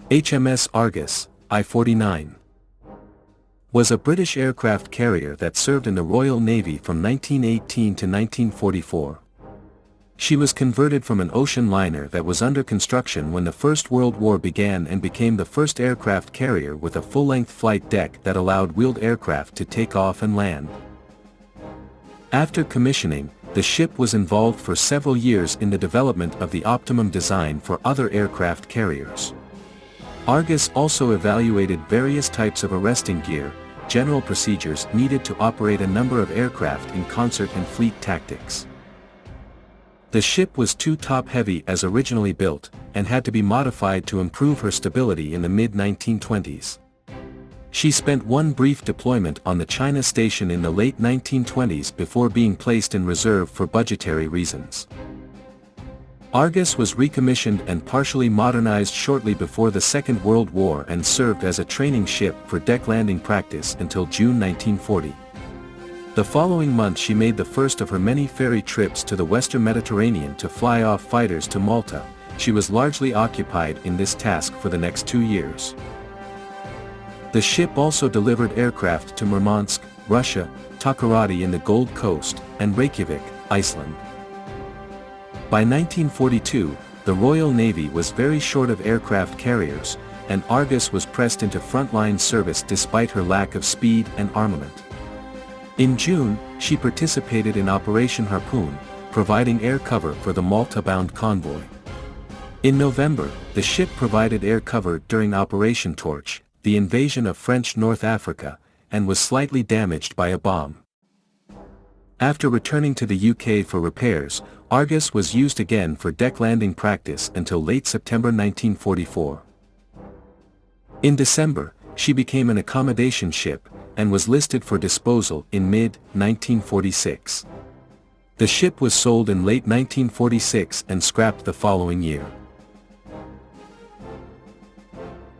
HMS Argus, I49, was a British aircraft carrier that served in the Royal Navy from 1918 to 1944. She was converted from an ocean liner that was under construction when the First World War began and became the first aircraft carrier with a full-length flight deck that allowed wheeled aircraft to take off and land. After commissioning, the ship was involved for several years in the development of the optimum design for other aircraft carriers. Argus also evaluated various types of arresting gear, general procedures needed to operate a number of aircraft in concert and fleet tactics. The ship was too top-heavy as originally built, and had to be modified to improve her stability in the mid-1920s. She spent one brief deployment on the China station in the late 1920s before being placed in reserve for budgetary reasons. Argus was recommissioned and partially modernized shortly before the Second World War and served as a training ship for deck landing practice until June 1940. The following month she made the first of her many ferry trips to the Western Mediterranean to fly off fighters to Malta. She was largely occupied in this task for the next 2 years. The ship also delivered aircraft to Murmansk, Russia, Takoradi in the Gold Coast, and Reykjavik, Iceland. By 1942, the Royal Navy was very short of aircraft carriers, and Argus was pressed into frontline service despite her lack of speed and armament. In June, she participated in Operation Harpoon, providing air cover for the Malta-bound convoy. In November, the ship provided air cover during Operation Torch, the invasion of French North Africa, and was slightly damaged by a bomb. After returning to the UK for repairs, Argus was used again for deck landing practice until late September 1944. In December, she became an accommodation ship, and was listed for disposal in mid-1946. The ship was sold in late 1946 and scrapped the following year.